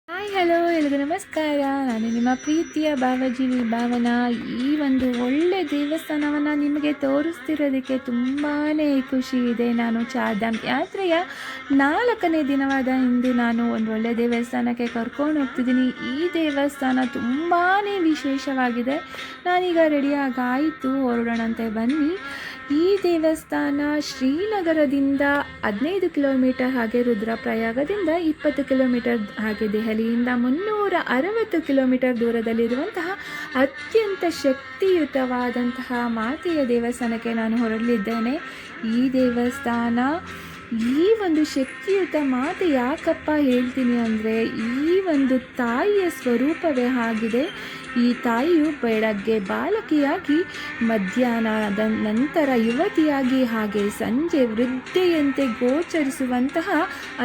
Hi hello ಎಲ್ರಿಗೂ ನಮಸ್ಕಾರ. ನಾನು ನಿಮ್ಮ ಪ್ರೀತಿಯ ಭಾವಜೀವಿ ಭಾವನಾ. ಈ ಒಂದು ಒಳ್ಳೆ ದೇವಸ್ಥಾನವನ್ನು ನಿಮಗೆ ತೋರಿಸ್ತಿರೋದಕ್ಕೆ ತುಂಬಾ ಖುಷಿ ಇದೆ. ನಾನು ಚಾರ್ಧಾಮ್ ಯಾತ್ರೆಯ 4ನೇ ದಿನವಾದ ಇಂದು ನಾನು ಒಂದು ಒಳ್ಳೆ ದೇವಸ್ಥಾನಕ್ಕೆ ಕರ್ಕೊಂಡು ಹೋಗ್ತಿದ್ದೀನಿ. ಈ ದೇವಸ್ಥಾನ ತುಂಬಾ ವಿಶೇಷವಾಗಿದೆ. ನಾನೀಗ ರೆಡಿಯಾಗಾಯಿತು, ಹೊರಡೋಣಂತೆ ಬನ್ನಿ. ಈ ದೇವಸ್ಥಾನ ಶ್ರೀನಗರದಿಂದ 15 ಕಿಲೋಮೀಟರ್, ಹಾಗೆ ರುದ್ರಪ್ರಯಾಗದಿಂದ 20 ಕಿಲೋಮೀಟರ್, ಹಾಗೆ ದೆಹಲಿಯಿಂದ 360 ಕಿಲೋಮೀಟರ್ ದೂರದಲ್ಲಿರುವಂತಹ ಅತ್ಯಂತ ಶಕ್ತಿಯುತವಾದಂತಹ ಮಾತೆಯ ದೇವಸ್ಥಾನಕ್ಕೆ ನಾನು ಹೊರಡಲಿದ್ದೇನೆ. ಈ ದೇವಸ್ಥಾನ, ಈ ಒಂದು ಶಕ್ತಿಯುತ ಮಾತೆ ಯಾಕಪ್ಪ ಹೇಳ್ತೀನಿ ಅಂದರೆ, ಈ ಒಂದು ತಾಯಿಯ ಸ್ವರೂಪವೇ ಆಗಿದೆ. ಈ ತಾಯಿಯು ಬೆಳಗ್ಗೆ ಬಾಲಕಿಯಾಗಿ, ಮಧ್ಯಾಹ್ನದ ನಂತರ ಯುವತಿಯಾಗಿ, ಹಾಗೆ ಸಂಜೆ ವೃದ್ಧೆಯಂತೆ ಗೋಚರಿಸುವಂತಹ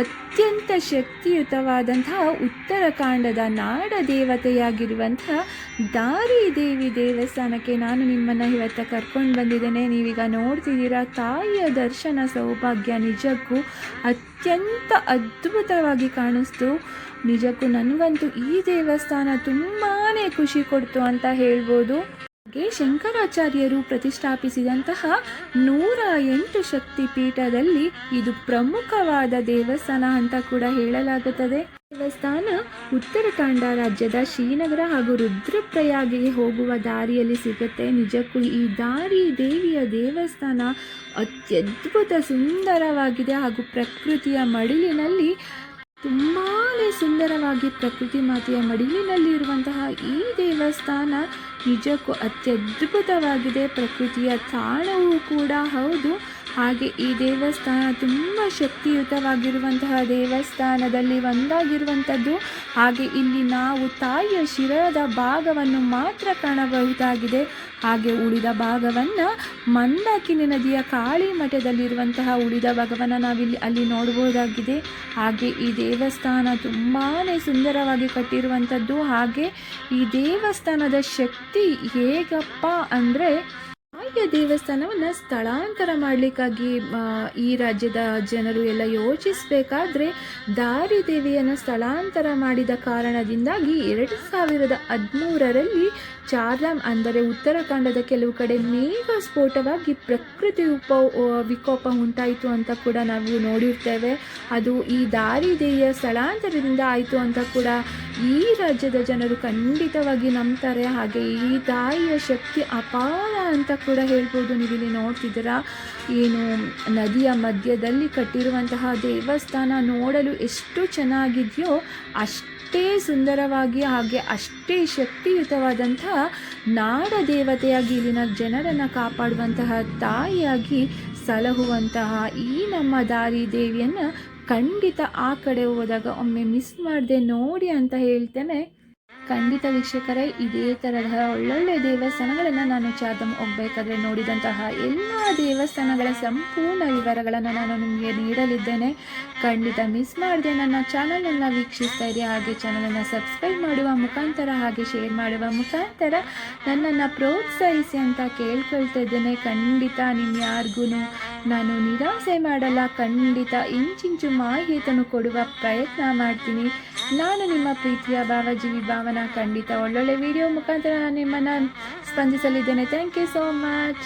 ಅತ್ಯಂತ ಶಕ್ತಿಯುತವಾದಂತಹ ಉತ್ತರಾಖಂಡದ ನಾಡ ದೇವತೆಯಾಗಿರುವಂತಹ ದಾರಿ ದೇವಿ ದೇವಸ್ಥಾನಕ್ಕೆ ನಾನು ನಿಮ್ಮನ್ನು ಇವತ್ತು ಕರ್ಕೊಂಡು ಬಂದಿದ್ದೇನೆ. ನೀವೀಗ ನೋಡ್ತಿದ್ದೀರಾ, ತಾಯಿಯ ದರ್ಶನ ಸೌಭಾಗ್ಯ ನಿಜಕ್ಕೂ ಅತ್ಯಂತ ಅದ್ಭುತವಾಗಿ ಕಾಣಿಸ್ತು. ನಿಜಕ್ಕೂ ನನಗಂತೂ ಈ ದೇವಸ್ಥಾನ ತುಂಬಾ ಖುಷಿ ಕೊಡ್ತು ಅಂತ ಹೇಳ್ಬೋದು. ಹಾಗೆ ಶಂಕರಾಚಾರ್ಯರು ಪ್ರತಿಷ್ಠಾಪಿಸಿದಂತಹ 108 ಶಕ್ತಿ ಪೀಠದಲ್ಲಿ ಇದು ಪ್ರಮುಖವಾದ ದೇವಸ್ಥಾನ ಅಂತ ಕೂಡ ಹೇಳಲಾಗುತ್ತದೆ. ದೇವಸ್ಥಾನ ಉತ್ತರಾಖಂಡ ರಾಜ್ಯದ ಶ್ರೀನಗರ ಹಾಗೂ ರುದ್ರಪ್ರಯಾಗಿಗೆ ಹೋಗುವ ದಾರಿಯಲ್ಲಿ ಸಿಗುತ್ತೆ. ನಿಜಕ್ಕೂ ಈ ದಾರಿ ದೇವಿಯ ದೇವಸ್ಥಾನ ಅತ್ಯದ್ಭುತ ಸುಂದರವಾಗಿದೆ. ಹಾಗೂ ಪ್ರಕೃತಿಯ ಮಡಿಲಿನಲ್ಲಿ ತುಂಬಾ ಸುಂದರವಾಗಿ, ಪ್ರಕೃತಿ ಮಾತೆಯ ಮಡಿಲಿನಲ್ಲಿ ಇರುವಂತಹ ಈ ದೇವಸ್ಥಾನ ನಿಜಕ್ಕೂ ಅತ್ಯದ್ಭುತವಾಗಿದೆ. ಪ್ರಕೃತಿಯ ತಾಣವೂ ಕೂಡ ಹೌದು. ಹಾಗೆ ಈ ದೇವಸ್ಥಾನ ತುಂಬ ಶಕ್ತಿಯುತವಾಗಿರುವಂತಹ ದೇವಸ್ಥಾನದಲ್ಲಿ ಒಂದಾಗಿರುವಂಥದ್ದು. ಹಾಗೆ ಇಲ್ಲಿ ನಾವು ತಾಯಿಯ ಶಿರದ ಭಾಗವನ್ನು ಮಾತ್ರ ಕಾಣಬಹುದಾಗಿದೆ. ಹಾಗೆ ಉಳಿದ ಭಾಗವನ್ನು ಮಂದಾಕಿನಿ ನದಿಯ ಕಾಳಿ ಮಠದಲ್ಲಿರುವಂತಹ ಉಳಿದ ಭಾಗವನ್ನು ಅಲ್ಲಿ ನೋಡಬಹುದಾಗಿದೆ. ಹಾಗೆ ಈ ದೇವಸ್ಥಾನ ತುಂಬಾ ಸುಂದರವಾಗಿ ಕಟ್ಟಿರುವಂಥದ್ದು. ಹಾಗೆ ಈ ದೇವಸ್ಥಾನದ ಶಕ್ತಿ ಹೇಗಪ್ಪ ಅಂದರೆ, ತಾಯಿಯ ದೇವಸ್ಥಾನವನ್ನು ಸ್ಥಳಾಂತರ ಮಾಡಲಿಕ್ಕಾಗಿ ಈ ರಾಜ್ಯದ ಜನರು ಎಲ್ಲ ಯೋಚಿಸಬೇಕಾದ್ರೆ ದಾರಿ ದೇವಿಯನ್ನು ಸ್ಥಳಾಂತರ ಮಾಡಿದ ಕಾರಣದಿಂದಾಗಿ 2013ರಲ್ಲಿ ಚಾರ್ಧಾಮ್ ಅಂದರೆ ಉತ್ತರಾಖಂಡದ ಕೆಲವು ಕಡೆ ಮೇಘ ಸ್ಫೋಟವಾಗಿ ಪ್ರಕೃತಿ ವಿಕೋಪ ಉಂಟಾಯಿತು ಅಂತ ಕೂಡ ನಾವು ನೋಡಿರ್ತೇವೆ. ಅದು ಈ ದಾರಿ ದೇವಿಯ ಸ್ಥಳಾಂತರದಿಂದ ಆಯಿತು ಅಂತ ಕೂಡ ಈ ರಾಜ್ಯದ ಜನರು ಖಂಡಿತವಾಗಿ ನಂಬ್ತಾರೆ. ಹಾಗೆ ಈ ತಾಯಿಯ ಶಕ್ತಿ ಅಪಾರ ಅಂತ ಕೂಡ ಹೇಳ್ಬೋದು. ನೀವಿಲ್ಲಿ ನೋಡ್ತಿದ್ದೀರಾ, ಏನು ನದಿಯ ಮಧ್ಯದಲ್ಲಿ ಕಟ್ಟಿರುವಂತಹ ದೇವಸ್ಥಾನ ನೋಡಲು ಎಷ್ಟು ಚೆನ್ನಾಗಿದೆಯೋ ಅಷ್ಟೇ ಸುಂದರವಾಗಿ, ಹಾಗೆ ಅಷ್ಟೇ ಶಕ್ತಿಯುತವಾದಂತಹ ನಾಡ ದೇವತೆಯಾಗಿ, ಇಲ್ಲಿನ ಜನರನ್ನು ಕಾಪಾಡುವಂತಹ ತಾಯಿಯಾಗಿ ಸಲಹುವಂತಹ ಈ ನಮ್ಮ ದಾರಿ ದೇವಿಯನ್ನು ಖಂಡಿತ ಆ ಕಡೆ ಹೋದಾಗ ಒಮ್ಮೆ ಮಿಸ್ ಮಾಡದೆ ನೋಡಿ ಅಂತ ಹೇಳ್ತೇನೆ. ಖಂಡಿತ ವೀಕ್ಷಕರೇ, ಇದೇ ಥರದ ಒಳ್ಳೊಳ್ಳೆ ದೇವಸ್ಥಾನಗಳನ್ನು ನಾನು ಚಾರ್ಧಾಮ್ ಹೋಗಬೇಕಾದ್ರೆ ನೋಡಿದಂತಹ ಎಲ್ಲ ದೇವಸ್ಥಾನಗಳ ಸಂಪೂರ್ಣ ವಿವರಗಳನ್ನು ನಾನು ನಿಮಗೆ ನೀಡಲಿದ್ದೇನೆ. ಖಂಡಿತ ಮಿಸ್ ಮಾಡದೆ ನನ್ನ ಚಾನಲನ್ನು ವೀಕ್ಷಿಸ್ತಾ ಇರಿ. ಹಾಗೆ ಚಾನಲನ್ನು ಸಬ್ಸ್ಕ್ರೈಬ್ ಮಾಡುವ ಮುಖಾಂತರ, ಹಾಗೆ ಶೇರ್ ಮಾಡುವ ಮುಖಾಂತರ ನನ್ನನ್ನು ಪ್ರೋತ್ಸಾಹಿಸಿ ಅಂತ ಕೇಳ್ಕೊಳ್ತಾ ಇದ್ದೇನೆ. ಖಂಡಿತ ನಿಮ್ಮ ಯಾರಿಗೂ ನಾನು ನಿರಾಸೆ ಮಾಡಲ್ಲ. ಖಂಡಿತ ಇಂಚಿಂಚು ಮಾಹಿತಿಯನ್ನು ಕೊಡುವ ಪ್ರಯತ್ನ ಮಾಡ್ತೀನಿ. ನಾನು ನಿಮ್ಮ ಪ್ರೀತಿಯ ಭಾವಜೀವಿ ಭಾವನಾ. ಖಂಡಿತ ಒಳ್ಳೊಳ್ಳೆ ವಿಡಿಯೋ ಮುಖಾಂತರ ನಾನು ನಿಮ್ಮನ್ನು ಸ್ಪಂದಿಸಲಿದ್ದೇನೆ. Thank you so much.